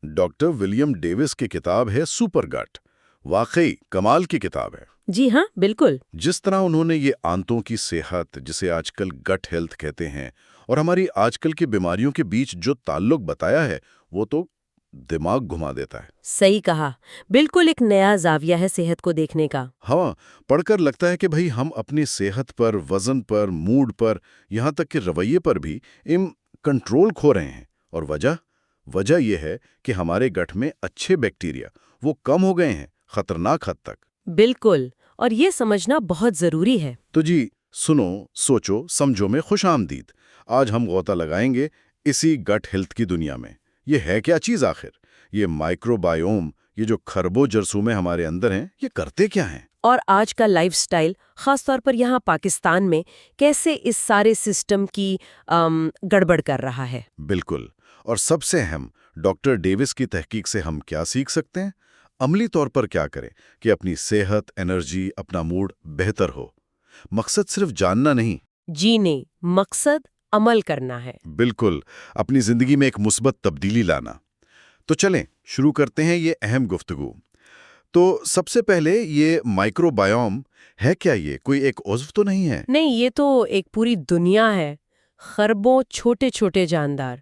Doctor William Davis کی کتاب ہے سپر گٹ. واقعی کمال کی کتاب ہے. جی ہاں، بالکل. جس طرح انہوں نے یہ آنتوں کی صحت، جسے آج کل گٹ ہیلتھ کہتے ہیں، اور ہماری آج کل کی بیماریوں کے بیچ جو تعلق بتایا ہے، وہ تو دماغ گھما دیتا ہے. صحیح کہا. بالکل ایک نیا زاویہ ہے صحت کو دیکھنے کا. ہاں، پڑھ کر لگتا ہے کہ بھئی ہم اپنی صحت پر، وزن پر، موڈ پر، یہاں تک کہ رویے پر بھی کنٹرول کھو رہے ہیں. اور وجہ یہ ہے کہ ہمارے گٹ میں اچھے بیکٹیریا وہ کم ہو گئے ہیں، خطرناک حد تک. بالکل، اور یہ سمجھنا بہت ضروری ہے. تو جی، سنو، سوچو، سمجھو میں خوش آمدید. آج ہم غوطہ لگائیں گے اسی گٹ ہیلتھ کی دنیا میں. یہ ہے کیا چیز آخر؟ یہ مائکرو بائیوم، یہ جو کھربوں جرثومے ہمارے اندر ہیں، یہ کرتے کیا ہیں؟ اور آج کا لائف سٹائل، خاص طور پر یہاں پاکستان میں، کیسے اس سارے سسٹم کی گڑبڑ کر رہا ہے. بالکل. اور سب سے اہم، ڈاکٹر ڈیوس کی تحقیق سے ہم کیا سیکھ سکتے ہیں؟ عملی طور پر کیا کریں کہ اپنی صحت، انرجی، اپنا موڈ بہتر ہو. مقصد صرف جاننا نہیں. جینے، مقصد عمل کرنا ہے. بالکل، اپنی زندگی میں ایک مثبت تبدیلی لانا. تو چلیں شروع کرتے ہیں یہ اہم گفتگو. تو سب سے پہلے یہ مائکرو بائیوم ہے کیا؟ یہ کوئی ایک عضو تو نہیں ہے؟ نہیں، یہ تو ایک پوری دنیا ہے. خربوں چھوٹے چھوٹے جاندار،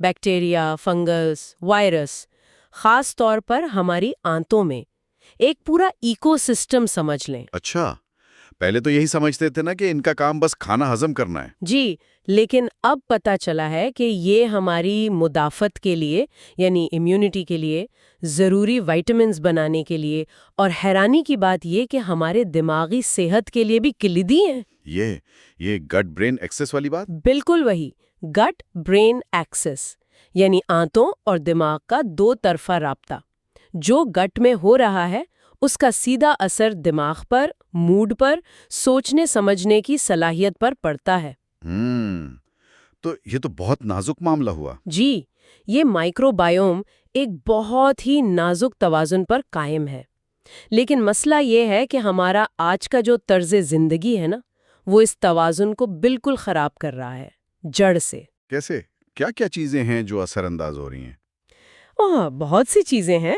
بیکٹیریا، فنگس، وائرس، خاص طور پر ہماری آنتوں میں ایک پورا ایکو سسٹم سمجھ لیں. اچھا، پہلے تو یہی سمجھتے تھے نا کہ ان کا کام بس کھانا ہضم کرنا ہے. جی، لیکن اب پتہ چلا ہے کہ یہ ہماری مدافعت کے لیے، یعنی امیونٹی کے لیے، ضروری وائٹامنز بنانے کے لیے، اور حیرانی کی بات یہ کہ ہمارے دماغی صحت کے لیے بھی کلیدی ہیں. یہ گٹ برین ایکسس والی بات؟ بالکل وہی، گٹ برین ایکسس، یعنی آنتوں اور دماغ کا دو طرفہ رابطہ. جو گٹ میں ہو رہا ہے اس کا سیدھا اثر دماغ پر، موڈ پر، سوچنے سمجھنے کی صلاحیت پر پڑتا ہے. تو یہ تو بہت نازک معاملہ ہوا. جی، یہ مائکرو بائیوم ایک بہت ہی نازک توازن پر قائم ہے. لیکن مسئلہ یہ ہے کہ ہمارا آج کا جو طرز زندگی ہے نا، وہ اس توازن کو بالکل خراب کر رہا ہے، جڑ سے. کیسے؟ کیا کیا چیزیں ہیں جو اثر انداز ہو رہی ہیں؟ بہت سی چیزیں ہیں.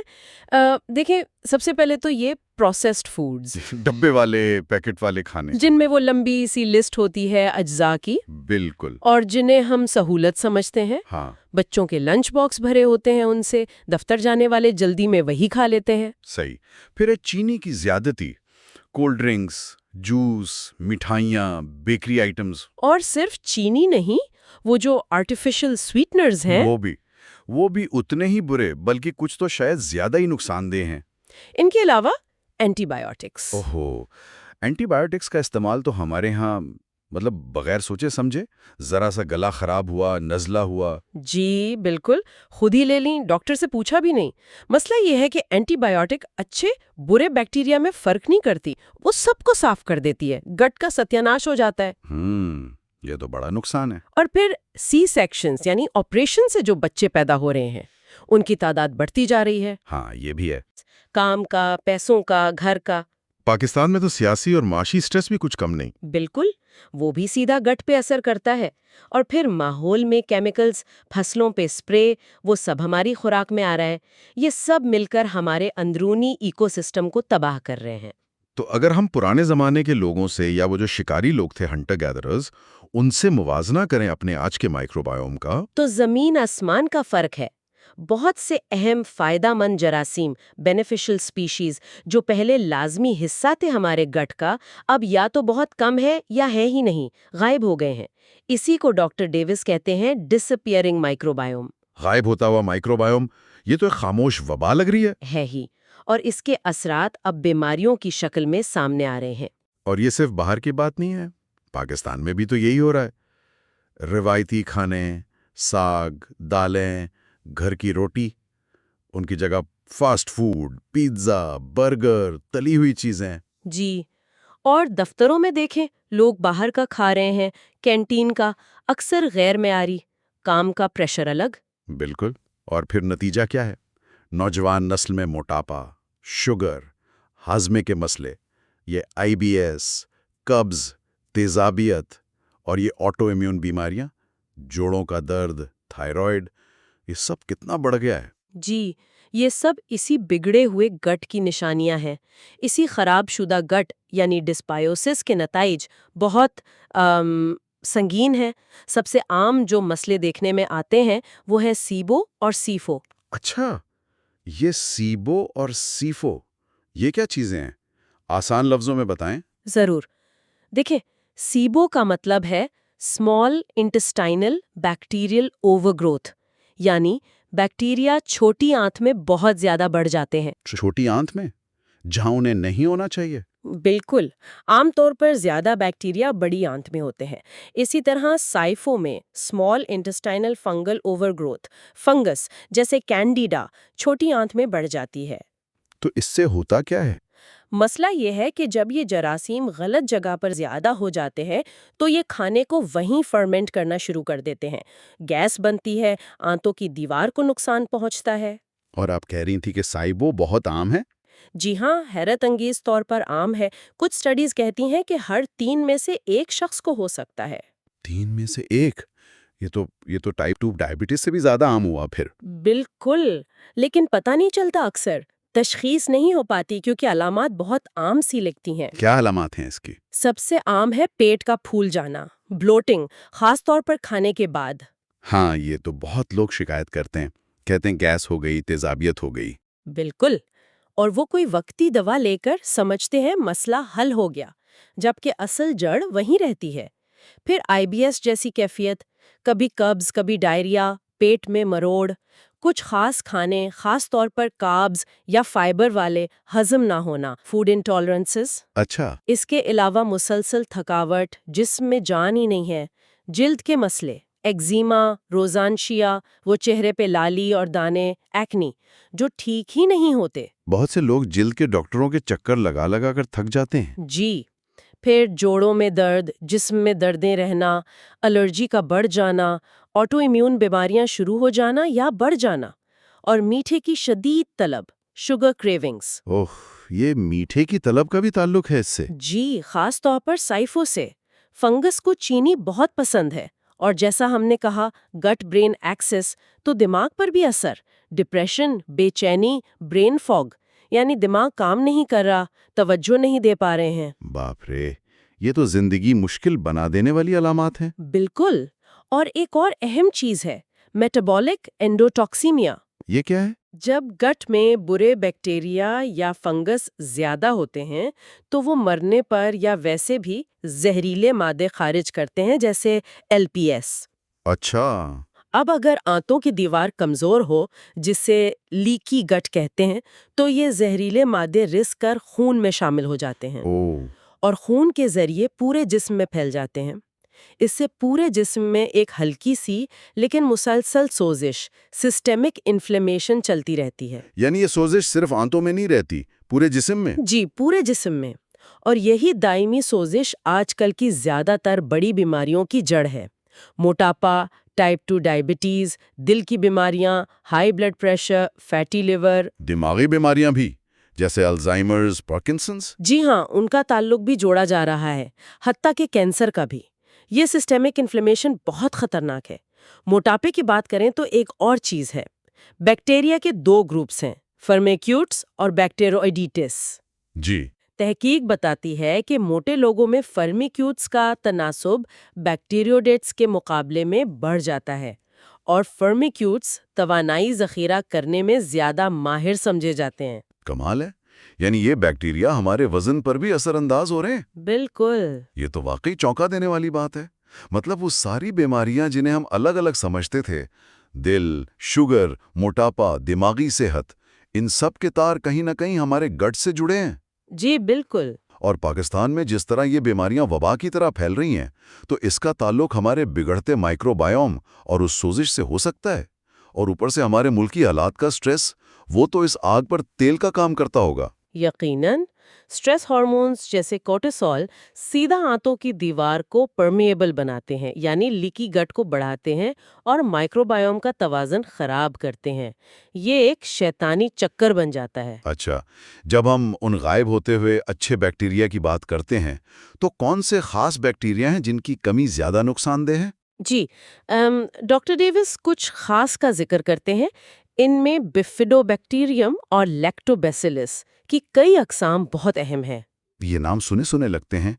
دیکھیں، سب سے پہلے تو یہ پروسیسڈ فوڈز، ڈبے والے، پیکٹ والے کھانے، جن میں وہ لمبی سی لسٹ ہوتی ہے اجزاء کی. بالکل. اور جنہیں ہم سہولت سمجھتے ہیں. ہاں، بچوں کے لنچ باکس بھرے ہوتے ہیں ان سے، دفتر جانے والے جلدی میں وہی کھا لیتے ہیں. صحیح. پھر ہے چینی کی زیادتی، کولڈ ڈرنکس، جوس، مٹھائیاں، بیکری آئٹمز. اور صرف چینی نہیں، وہ جو آرٹیفیشل سویٹنرز ہیں، وہ بھی اتنے ہی برے، بلکہ کچھ تو شاید زیادہ ہی نقصان دہ ہیں. ان کے علاوہ اینٹی بائیوٹکس. اینٹی بائیوٹکس کا استعمال تو ہمارے ہاں بغیر سوچے سمجھے، ذرا سا گلا خراب ہوا، نزلہ ہوا. جی بالکل، خود ہی لے لیں، ڈاکٹر سے پوچھا بھی نہیں. مسئلہ یہ ہے کہ اینٹی بائیوٹک اچھے برے بیکٹیریا میں فرق نہیں کرتی، وہ سب کو صاف کر دیتی ہے، گٹ کا ستیاناش ہو جاتا ہے. یہ تو بڑا نقصان ہے. اور پھر سی سیکشنز، یعنی آپریشن سے جو بچے پیدا ہو رہے ہیں، ان کی تعداد بڑھتی جا رہی ہے. ہاں، یہ بھی ہے. کام کا، پیسوں کا، گھر کا. پاکستان میں تو سیاسی اور معاشی سٹریس بھی کچھ کم نہیں. بالکل، وہ بھی سیدھا گٹ پہ اثر کرتا ہے. اور پھر ماحول میں کیمیکلز، فصلوں پہ سپرے، وہ سب ہماری خوراک میں آ رہا ہے. یہ سب مل کر ہمارے اندرونی ایکو سسٹم کو تباہ کر رہے ہیں. تو اگر ہم پرانے زمانے کے لوگوں سے، یا وہ جو شکاری لوگ تھے، ہنٹر گیدررز، ان سے موازنہ کریں اپنے آج کے مائکرو بائیوم کا، تو زمین آسمان کا فرق ہے. بہت سے اہم فائدہ مند جراثیم، بینیفیشل سپیشیز، جو پہلے لازمی حصہ تھے ہمارے گٹ کا، اب یا تو بہت کم ہے یا ہے ہی نہیں، غائب ہو گئے ہیں. اسی کو ڈاکٹر ڈیوس کہتے ہیں ڈس اپیئرنگ مائکرو بائیوم. غائب ہوتا ہوا مائکرو بائیوم، یہ تو ایک خاموش وبا لگ رہی ہے ہی. اور اس کے اثرات اب بیماریوں کی شکل میں سامنے آ رہے ہیں. اور یہ صرف باہر کی بات نہیں ہے، پاکستان میں بھی تو یہی ہو رہا ہے. روایتی کھانے، ساگ، دالیں، گھر کی روٹی، ان کی جگہ فاسٹ فوڈ، پیزا، برگر، تلی ہوئی چیزیں. جی، اور دفتروں میں دیکھیں، لوگ باہر کا کھا رہے ہیں، کینٹین کا، اکثر غیر معیاری. کام کا پریشر الگ. بالکل. اور پھر نتیجہ کیا ہے؟ نوجوان نسل میں موٹاپا، شوگر، ہاضمے کے مسئلے، یہ IBS، قبض، تیزابیت، اور یہ آٹو امیون بیماریاں، جوڑوں کا درد، تھائرائیڈ، یہ سب کتنا بڑھ گیا ہے. جی، یہ سب اسی بگڑے ہوئے گٹ کی نشانیاں ہیں۔ اسی خراب شدہ گٹ یعنی ڈسبائیوسس کے نتائج بہت سنگین ہیں۔ سب سے عام جو مسئلے دیکھنے میں آتے ہیں وہ ہے سیبو اور سیفو۔ اچھا، یہ سیبو اور سیفو یہ کیا چیزیں ہیں؟ آسان لفظوں میں بتائیں۔ ضرور، دیکھیں، سیبو کا مطلب ہے small intestinal bacterial over growth, یعنی بیکٹیریا چھوٹی آنت میں بہت زیادہ بڑھ جاتے ہیں۔ چھوٹی آنت میں، جہاں انہیں نہیں ہونا چاہیے؟ بالکل، عام طور پر زیادہ بیکٹیریا بڑی آنت میں ہوتے ہیں۔ اسی طرح سائفو میں small intestinal fungal overgrowth, fungus جیسے کینڈیڈا چھوٹی آنت میں بڑھ جاتی ہے۔ تو اس سے ہوتا کیا ہے؟ مسئلہ یہ ہے کہ جب یہ جراثیم غلط جگہ پر زیادہ ہو جاتے ہیں تو یہ کھانے کو وہیں فرمنٹ کرنا شروع کر دیتے ہیں۔ گیس بنتی ہے، آنتوں کی دیوار کو نقصان پہنچتا ہے۔ اور آپ کہہ رہی تھی کہ سائبو بہت عام ہے؟ جی ہاں، حیرت انگیز طور پر عام ہے۔ کچھ سٹڈیز کہتی ہیں کہ ہر 3 میں سے ایک شخص کو ہو سکتا ہے۔ 3 میں سے ایک؟ یہ تو ٹائپ 2 ڈائبٹیز سے بھی زیادہ عام ہوا پھر۔ بالکل، لیکن پتہ نہیں چلتا، اکثر تشخیص نہیں ہو پاتی کیونکہ علامات بہت عام سی لگتی ہیں۔ کیا علامات ہیں اس کی؟ سب سے عام ہے پیٹ کا پھول جانا، بلوٹنگ، خاص طور پر کھانے کے بعد۔ ہاں، یہ تو بہت لوگ شکایت کرتے ہیں، کہتے ہیں گیس ہو گئی، تیزابیت ہو گئی۔ بالکل، اور وہ کوئی وقتی دوا لے کر سمجھتے ہیں مسئلہ حل ہو گیا، جبکہ اصل جڑ وہیں رہتی ہے۔ پھر IBS جیسی کیفیت، کبھی قبض، کبھی ڈائریا، پیٹ میں مروڑ، کچھ خاص کھانے خاص طور پر کاربز یا فائبر والے ہضم نہ ہونا، فوڈ انٹالرنسز۔ اچھا۔ اس کے علاوہ مسلسل تھکاوٹ، جسم میں جان ہی نہیں ہے، جلد کے مسئلے، ایگزیما، روزانشیا، وہ چہرے پہ لالی اور دانے، ایکنی، جو ٹھیک ہی نہیں ہوتے۔ بہت سے لوگ جلد کے ڈاکٹروں کے چکر لگا لگا کر تھک جاتے ہیں۔ جی، پھر جوڑوں میں درد، جسم میں دردیں رہنا، الرجی کا بڑھ جانا، آٹو ایمیون بیماریاں شروع ہو جانا یا بڑھ جانا، اور میٹھے کی شدید طلب، شوگر کریونگز۔ اوہ، یہ میٹھے کی طلب کا بھی تعلق ہے اس سے؟ جی، خاص طور پر سائفو سے۔ فنگس کو چینی بہت پسند ہے، اور جیسا ہم نے کہا گٹ برین ایکسس، تو دماغ پر بھی اثر، ڈپریشن، بے چینی، برین فاگ، یعنی دماغ کام نہیں کر رہا، توجہ نہیں دے پا رہے ہیں۔ باپ رے، یہ تو زندگی مشکل بنا دینے والی علامات ہیں۔ بالکل، اور ایک اور اہم چیز ہے میٹابولک انڈوٹاکسیمیا۔ یہ کیا ہے؟ جب گٹ میں برے بیکٹیریا یا فنگس زیادہ ہوتے ہیں تو وہ مرنے پر یا ویسے بھی زہریلے مادے خارج کرتے ہیں، جیسے LPS۔ اچھا۔ اب اگر آنتوں کی دیوار کمزور ہو، جسے لیکی گٹ کہتے ہیں، تو یہ زہریلے مادے رس کر خون میں شامل ہو جاتے ہیں اوہ۔ اور خون کے ذریعے پورے جسم میں پھیل جاتے ہیں۔ اس سے پورے جسم میں ایک ہلکی سی لیکن مسلسل سوزش، سسٹمک انفلیمیشن چلتی رہتی ہے۔ یعنی یہ سوزش صرف آنتوں میں نہیں رہتی، پورے جسم میں؟ جی، پورے جسم میں، اور یہی دائمی سوزش آج کل کی زیادہ تر بڑی بیماریوں کی جڑ ہے۔ موٹاپا، ٹائپ 2 ڈائبٹیز، دل کی بیماریاں، high blood pressure, fatty liver. دماغی بیماریاں بھی، جیسے الزائمرز، پارکنسنس؟ جی ہاں، ان کا تعلق بھی جوڑا جا رہا ہے، حتیٰ کہ کینسر کا بھی۔ یہ سسٹمک انفلیمیشن بہت خطرناک ہے۔ موٹاپے کی بات کریں تو ایک اور چیز ہے، بیکٹیریا کے 2 گروپس ہیں، فرمیکیوٹس اور بیکٹیروئیڈیٹس۔ جی۔ تحقیق بتاتی ہے کہ موٹے لوگوں میں فرمیکیوٹس کا تناسب بیکٹیریوڈیٹس کے مقابلے میں بڑھ جاتا ہے، اور فرمیکیوٹس توانائی ذخیرہ کرنے میں زیادہ ماہر سمجھے جاتے ہیں۔ کمال ہے، یعنی یہ بیکٹیریا ہمارے وزن پر بھی اثر انداز ہو رہے ہیں؟ بالکل۔ یہ تو واقعی چونکا دینے والی بات ہے۔ مطلب وہ ساری بیماریاں جنہیں ہم الگ الگ سمجھتے تھے، دل، شوگر، موٹاپا، دماغی صحت، ان سب کے تار کہیں نہ کہیں ہمارے گٹ سے جڑے ہیں۔ جی بالکل۔ اور پاکستان میں جس طرح یہ بیماریاں وبا کی طرح پھیل رہی ہیں، تو اس کا تعلق ہمارے بگڑتے مائکرو بائیوم اور اس سوزش سے ہو سکتا ہے۔ اور اوپر سے ہمارے ملکی حالات کا سٹریس، وہ تو اس آگ پر تیل کا کام کرتا ہوگا۔ یقیناً، سٹریس ہارمونز جیسے کورٹیسول سیدھا آنتوں کی دیوار کو پرمیبل بناتے ہیں، یعنی لیکی گٹ کو بڑھاتے ہیں اور مائکروبائیوم کا توازن خراب کرتے ہیں۔ یہ ایک شیطانی چکر بن جاتا ہے۔ اچھا، جب ہم ان غائب ہوتے ہوئے اچھے بیکٹیریا کی بات کرتے ہیں تو کون سے خاص بیکٹیریا ہیں جن کی کمی زیادہ نقصان دہ ہے؟ جی، ڈاکٹر ڈیوس کچھ خاص کا ذکر کرتے ہیں۔ ان میں بفیڈوبیکٹیریم اور لیکٹوبیسیلس کی کئی اقسام بہت اہم ہیں۔ یہ نام سنے سنے لگتے ہیں،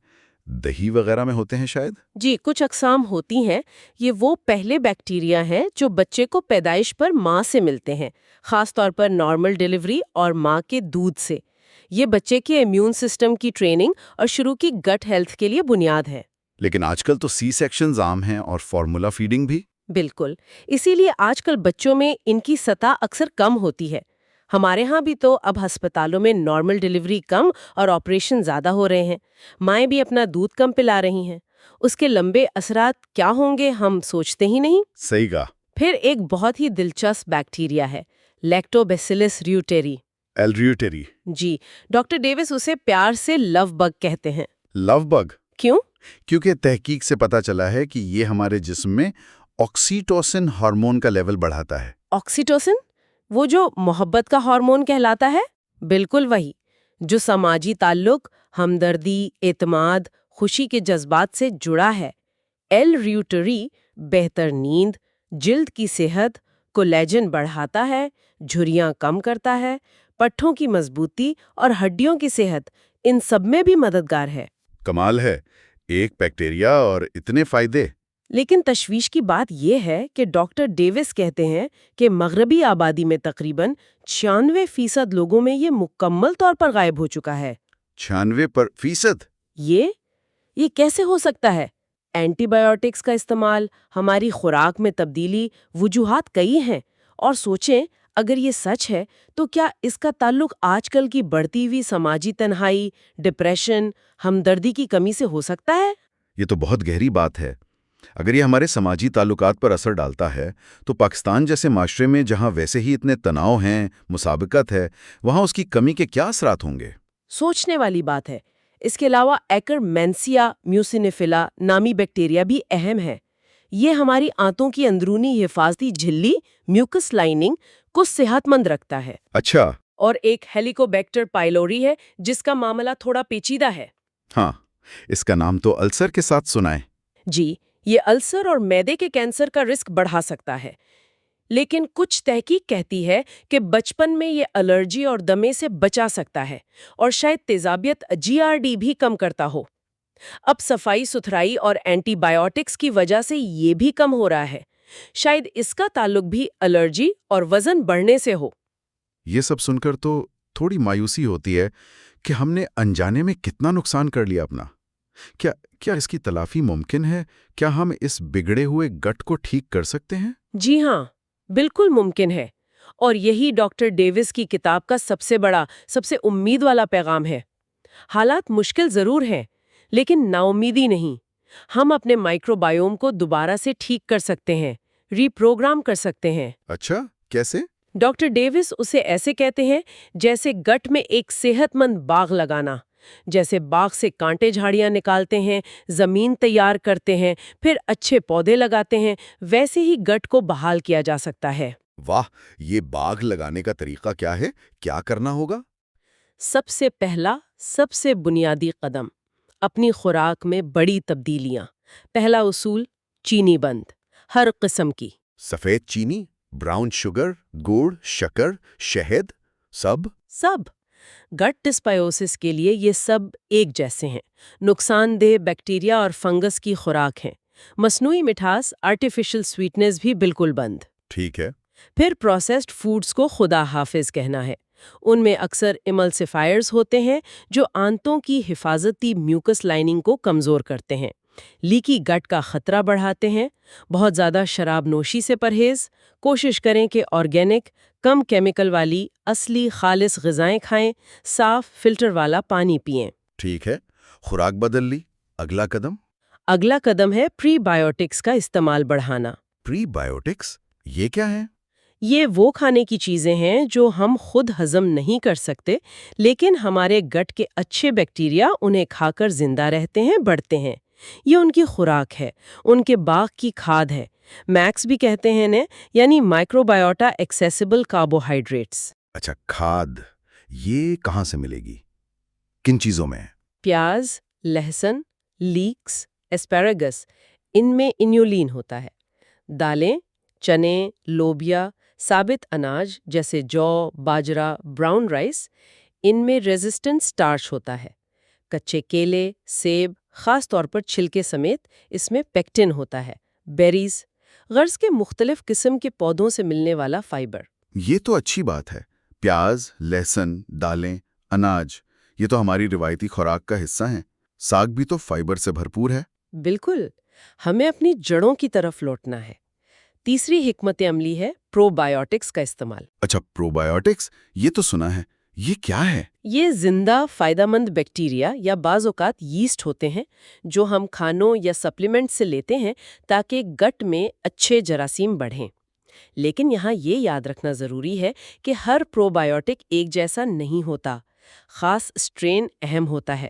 دہی وغیرہ میں ہوتے ہیں شاید؟ جی، کچھ اقسام ہوتی ہیں۔ یہ وہ پہلے بیکٹیریا ہیں جو بچے کو پیدائش پر ماں سے ملتے ہیں، خاص طور پر نارمل ڈیلیوری اور ماں کے دودھ سے۔ یہ بچے کے امیون سسٹم کی ٹریننگ اور شروع کی گٹ ہیلتھ کے لیے بنیاد ہے۔ لیکن آج کل تو سی سیکشنز عام ہیں اور فارمولا فیڈنگ بھی۔ بالکل، اسی لیے آج کل بچوں میں ان کی سطح اکثر کم ہوتی ہے۔ ہمارے ہاں بھی تو اب ہسپتالوں میں نارمل ڈیلیوری کم اور آپریشن زیادہ ہو رہے ہیں، مائیں بھی اپنا دودھ کم پلا رہی ہیں۔ اس کے لمبے اثرات کیا ہوں گے ہم سوچتے ہی نہیں۔ صحیح کہا۔ پھر ایک بہت ہی دلچسپ بیکٹیریا ہے، لیکٹوبیسیلس ریوٹیری۔ ایلریوٹری۔ جی، ڈاکٹر ڈیوس اسے پیار سے لو بگ کہتے ہیں۔ لو بگ؟ کیوں؟ کیونکہ تحقیق سے پتہ چلا ہے کہ یہ ہمارے جسم میں آکسیٹوسن ہارمون کا لیول بڑھاتا ہے۔ آکسیٹوسن؟ وہ جو محبت کا ہارمون کہلاتا ہے؟ بالکل وہی، جو سماجی تعلق، ہمدردی، اعتماد، خوشی کے جذبات سے جڑا ہے۔ ایل ریوٹری بہتر نیند، جلد کی صحت، کولیجن بڑھاتا ہے، جھریاں کم کرتا ہے، پٹھوں کی مضبوطی اور ہڈیوں کی صحت، ان سب میں بھی مددگار ہے۔ کمال ہے، ایک بیکٹیریا اور اتنے فائدے۔ لیکن تشویش کی بات یہ ہے کہ ڈاکٹر ڈیوس کہتے ہیں کہ مغربی آبادی میں تقریباً 96% لوگوں میں یہ مکمل طور پر غائب ہو چکا ہے۔ 96%؟ یہ کیسے ہو سکتا ہے؟ اینٹی بائیوٹکس کا استعمال، ہماری خوراک میں تبدیلی، وجوہات کئی ہیں۔ اور سوچیں، اگر یہ سچ ہے تو کیا اس کا تعلق آج کل کی بڑھتی ہوئی سماجی تنہائی، ڈپریشن، ہمدردی کی کمی سے ہو سکتا ہے؟ یہ تو بہت گہری بات ہے۔ اگر یہ ہمارے سماجی تعلقات پر اثر ڈالتا ہے تو پاکستان جیسے معاشرے میں جہاں ویسے ہی اتنے تناؤ ہیں، مسابقت ہے، وہاں اس کی کمی کے کیا اثرات ہوں گے؟ سوچنے والی بات ہے۔ اس کے علاوہ ایکرمینسیا میوسینیفیلا نامی بیکٹیریا بھی اہم ہے۔ یہ ہماری آنتوں کی اندرونی حفاظتی جھلی میوکس لائننگ کو صحت مند رکھتا ہے۔ اچھا۔ اور ایک ہیلیکوبیکٹر پائلوری ہے جس کا معاملہ تھوڑا پیچیدہ ہے۔ ہاں، اس کا نام تو السر کے ساتھ سنا ہے۔ جی، یہ السر اور معدے کے کینسر کا رسک بڑھا سکتا ہے۔ لیکن کچھ تحقیق کہتی ہے کہ بچپن میں یہ الرجی اور دمے سے بچا سکتا ہے اور شاید تیزابیت GRD بھی کم کرتا ہو۔ اب صفائی ستھرائی اور اینٹی بائیوٹکس کی وجہ سے یہ بھی کم ہو رہا ہے۔ شاید اس کا تعلق بھی الرجی اور وزن بڑھنے سے ہو۔ یہ سب سن کر تو تھوڑی مایوسی ہوتی ہے کہ ہم نے انجانے میں کتنا نقصان کر لیا اپنا۔ کیا اس کی تلافی ممکن ہے؟ کیا ہم اس بگڑے ہوئے گٹ کو ٹھیک کر سکتے ہیں؟ جی ہاں، بالکل ممکن ہے۔ اور یہی ڈاکٹر ڈیوس کی کتاب کا سب سے بڑا، سب سے امید والا پیغام ہے۔ حالات مشکل ضرور ہیں، لیکن نا امیدی نہیں۔ ہم اپنے مائکرو بائیوم کو دوبارہ سے ٹھیک کر سکتے ہیں، ری پروگرام کر سکتے ہیں۔ اچھا، کیسے؟ ڈاکٹر ڈیوس اسے ایسے کہتے ہیں جیسے گٹ میں ایک صحت مند باغ لگانا۔ جیسے باغ سے کانٹے جھاڑیاں نکالتے ہیں، زمین تیار کرتے ہیں، پھر اچھے پودے لگاتے ہیں، ویسے ہی گٹ کو بحال کیا جا سکتا ہے۔ واہ، یہ باغ لگانے کا طریقہ کیا ہے؟ کیا کرنا ہوگا؟ سب سے پہلا، سب سے بنیادی قدم، اپنی خوراک میں بڑی تبدیلیاں۔ پہلا اصول، چینی بند، ہر قسم کی۔ سفید چینی، براؤن شوگر، گڑ، شکر، شہد، سب؟ گٹ ڈسبائیوسس کے لیے یہ سب ایک جیسے ہیں، نقصان دہ بیکٹیریا اور فنگس کی خوراک ہیں۔ مصنوعی مٹھاس، آرٹیفیشل سویٹنرز بھی بالکل بند۔ ٹھیک ہے۔ پھر پروسیسڈ فوڈز کو خدا حافظ کہنا ہے۔ ان میں اکثر ایملسیفائرز ہوتے ہیں جو آنتوں کی حفاظتی میوکس لائننگ کو کمزور کرتے ہیں، لیکی گٹ کا خطرہ بڑھاتے ہیں۔ بہت زیادہ شراب نوشی سے پرہیز، کوشش کریں کہ آرگینک، کم کیمیکل والی، اصلی خالص غذائیں کھائیں، صاف فلٹر والا پانی پئیں۔ ٹھیک ہے، خوراک بدل لی، اگلا قدم؟ اگلا قدم ہے پری بائیوٹکس کا استعمال بڑھانا۔ پری بائیوٹکس یہ کیا ہے؟ یہ وہ کھانے کی چیزیں ہیں جو ہم خود ہضم نہیں کر سکتے، لیکن ہمارے گٹ کے اچھے بیکٹیریا انہیں کھا کر زندہ رہتے ہیں، بڑھتے ہیں۔ یہ ان کی خوراک ہے، ان کے باغ کی کھاد ہے۔ میکس بھی کہتے ہیں انہیں، یعنی مائکروبائیوٹا ایکسیسیبل کاربوہائیڈریٹس۔ اچھا، کھاد یہ کہاں سے ملے گی؟ کن چیزوں میں؟ پیاز، لہسن، لیکس، اسپیراگس، ان میں انیولین ہوتا ہے۔ دالیں، چنے، لوبیا، ثابت اناج جیسے جو، باجرا، براؤن رائس، ان میں ریزسٹنٹ سٹارچ ہوتا ہے۔ کچے کیلے، سیب، خاص طور پر چھلکے سمیت اس میں پیکٹن ہوتا ہے۔ بیریز، غرض کے مختلف قسم کے پودوں سے ملنے والا فائبر۔ یہ تو اچھی بات ہے۔ پیاز، لہسن، دالیں، اناج، یہ تو ہماری روایتی خوراک کا حصہ ہیں۔ ساگ بھی تو فائبر سے بھرپور ہے۔ بالکل، ہمیں اپنی جڑوں کی طرف لوٹنا ہے۔ تیسری حکمت عملی ہے پرو بایوٹکس کا استعمال۔ اچھا، پرو بایوٹکس، یہ تو سنا ہے، یہ کیا ہے؟ یہ زندہ فائدہ مند بیکٹیریا یا بعض اوقات ییسٹ ہوتے ہیں جو ہم کھانوں یا سپلیمنٹ سے لیتے ہیں تاکہ گٹ میں اچھے جراثیم بڑھیں۔ لیکن یہاں یہ یاد رکھنا ضروری ہے کہ ہر پرو بایوٹک ایک جیسا نہیں ہوتا، خاص اسٹرین اہم ہوتا ہے۔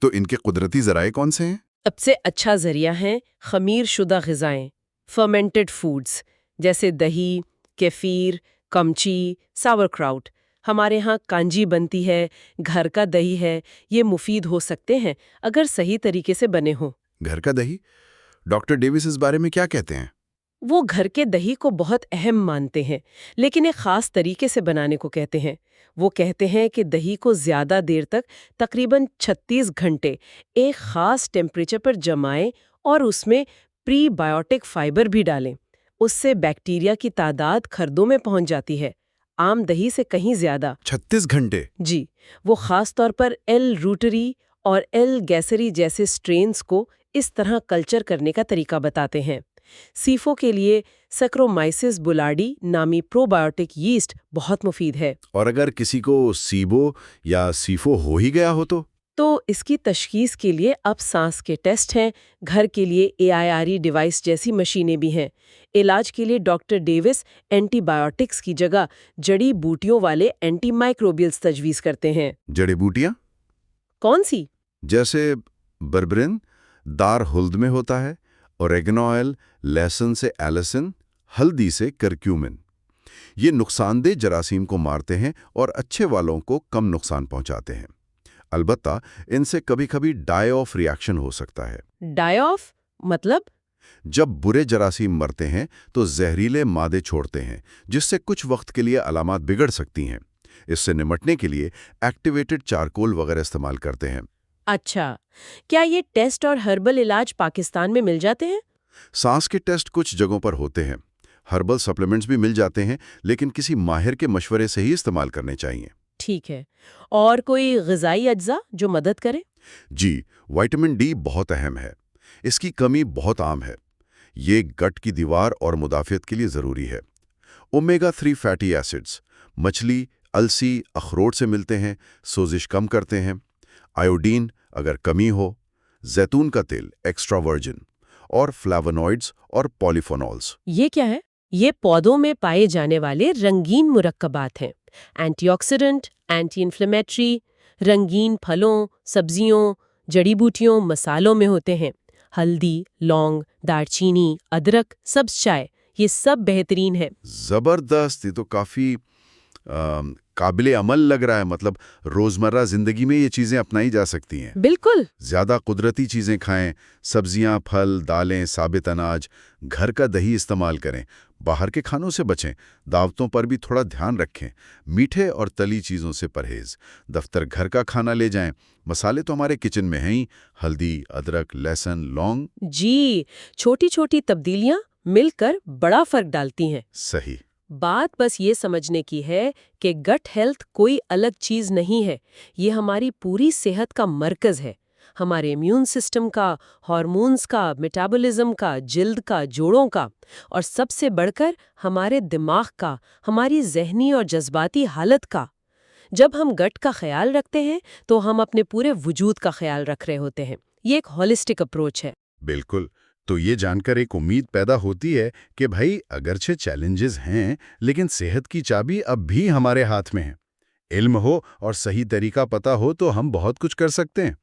تو ان کے قدرتی ذرائع کون سے ہیں؟ سب سے اچھا ذریعہ ہیں خمیر شدہ غذائیں، فرمنٹڈ فوڈز جیسے دہی، کیفیر، کمچی، ساور کراؤٹ۔ ہمارے ہاں کانجی بنتی ہے، گھر کا دہی ہے، یہ مفید ہو سکتے ہیں اگر صحیح طریقے سے بنے ہوں۔ گھر کا دہی؟ ڈاکٹر ڈیوس اس بارے میں کیا کہتے ہیں؟ وہ گھر کے دہی کو بہت اہم مانتے ہیں، لیکن ایک خاص طریقے سے بنانے کو کہتے ہیں۔ وہ کہتے ہیں کہ دہی کو زیادہ دیر تک، تقریباً 36 گھنٹے، ایک خاص ٹیمپریچر پر جمائیں اور اس میں پری بایوٹک فائبر بھی ڈالیں۔ اس سے بیکٹیریا کی تعداد کھردوں میں پہنچ جاتی ہے، عام دہی سے کہیں زیادہ۔ 36 گھنٹے؟ جی، وہ خاص طور پر ایل روٹری اور ایل گیسری جیسے سٹرینز کو اس طرح کلچر کرنے کا طریقہ بتاتے ہیں۔ سیفو کے لیے سیکرومائسس بولاڈی نامی پرو بایوٹک ییسٹ بہت مفید ہے۔ اور اگر کسی کو سیبو یا سیفو ہو ہی گیا ہو تو اس کی تشخیص کے لیے اب سانس کے ٹیسٹ ہیں، گھر کے لیے AIRE ڈیوائس جیسی مشینیں بھی ہیں۔ علاج کے لیے ڈاکٹر ڈیوس اینٹی بایوٹکس کی جگہ جڑی بوٹیوں والے اینٹی مائکروبیلز تجویز کرتے ہیں۔ جڑی بوٹیاں؟ کون سی؟ جیسے بربرن دار ہلد میں ہوتا ہے، اوریگنو آئل لہسن سے ایلسن، ہلدی سے کرکیومن۔ یہ نقصان دہ جراثیم کو مارتے ہیں اور اچھے والوں کو کم نقصان پہنچاتے ہیں۔ البتہ ان سے کبھی کبھی ڈائی آف ری ایکشن ہو سکتا ہے۔ ڈائی آف مطلب؟ جب برے جراثیم مرتے ہیں تو زہریلے مادے چھوڑتے ہیں جس سے کچھ وقت کے لیے علامات بگڑ سکتی ہیں۔ اس سے نمٹنے کے لیے ایکٹیویٹڈ چارکول وغیرہ استعمال کرتے ہیں۔ اچھا، کیا یہ ٹیسٹ اور ہربل علاج پاکستان میں مل جاتے ہیں؟ سانس کے ٹیسٹ کچھ جگہوں پر ہوتے ہیں، ہربل سپلیمنٹس بھی مل جاتے ہیں، لیکن کسی ماہر کے مشورے سے ہی استعمال کرنے چاہیے۔ ٹھیک ہے، اور کوئی غذائی اجزاء جو مدد کرے؟ جی، وٹامن ڈی بہت اہم ہے۔ اس کی کمی بہت عام ہے۔ یہ گٹ کی دیوار اور مدافعت کے لیے ضروری ہے۔ اومیگا 3 فیٹی ایسڈز مچھلی، السی، اخروٹ سے ملتے ہیں، سوزش کم کرتے ہیں۔ آیوڈین اگر کمی ہو، زیتون کا تیل ایکسٹرا ورجن، اور فلیونوئڈز اور پولیفینولز۔ یہ کیا ہے؟ یہ پودوں میں پائے جانے والے رنگین مرکبات ہیں، اینٹی آکسیڈنٹ، اینٹی انفلیمیٹری، رنگین پھلوں، سبزیوں، جڑی بوٹیوں، مسالوں میں ہوتے ہیں۔ ہلدی، لونگ، دار چینی، ادرک، سبز چائے، یہ سب بہترین ہے۔ زبردست، یہ تو کافی قابل عمل لگ رہا ہے۔ مطلب روزمرہ زندگی میں یہ چیزیں اپنائی جا سکتی ہیں۔ بالکل۔ زیادہ قدرتی چیزیں کھائیں، سبزیاں، پھل، دالیں، ثابت اناج، گھر کا دہی استعمال کریں، باہر کے کھانوں سے بچیں، دعوتوں پر بھی تھوڑا دھیان رکھیں، میٹھے اور تلی چیزوں سے پرہیز، دفتر گھر کا کھانا لے جائیں، مسالے تو ہمارے کچن میں ہیں ہی، ہلدی، ادرک، لہسن، لونگ۔ جی، چھوٹی چھوٹی تبدیلیاں مل کر بڑا فرق ڈالتی ہیں۔ صحیح۔ بات بس یہ سمجھنے کی ہے کہ گٹ ہیلتھ کوئی الگ چیز نہیں ہے، یہ ہماری پوری صحت کا مرکز ہے، ہمارے امیون سسٹم کا، ہارمونز کا، میٹابولزم کا، جلد کا، جوڑوں کا، اور سب سے بڑھ کر ہمارے دماغ کا، ہماری ذہنی اور جذباتی حالت کا۔ جب ہم گٹ کا خیال رکھتے ہیں تو ہم اپنے پورے وجود کا خیال رکھ رہے ہوتے ہیں۔ یہ ایک ہولسٹک اپروچ ہے۔ بالکل۔ تو یہ جان کر ایک امید پیدا ہوتی ہے کہ بھائی اگرچہ چیلنجز ہیں لیکن صحت کی چابی اب بھی ہمارے ہاتھ میں ہے۔ علم ہو اور صحیح طریقہ پتا ہو تو ہم بہت کچھ کر سکتے ہیں۔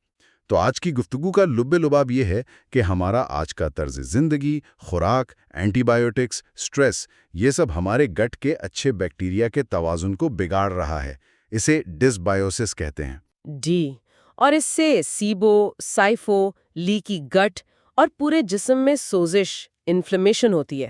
تو آج کی گفتگو کا لب لباب یہ ہے کہ ہمارا آج کا طرز زندگی، خوراک، اینٹی بایوٹکس، سٹریس، یہ سب ہمارے گٹ کے اچھے بیکٹیریا کے توازن کو بگاڑ رہا ہے۔ اسے ڈسبائیوسس کہتے ہیں۔ جی، اور اس سے سیبو، سائفو، لیکی گٹ اور پورے جسم میں سوزش، انفلیمیشن ہوتی ہے۔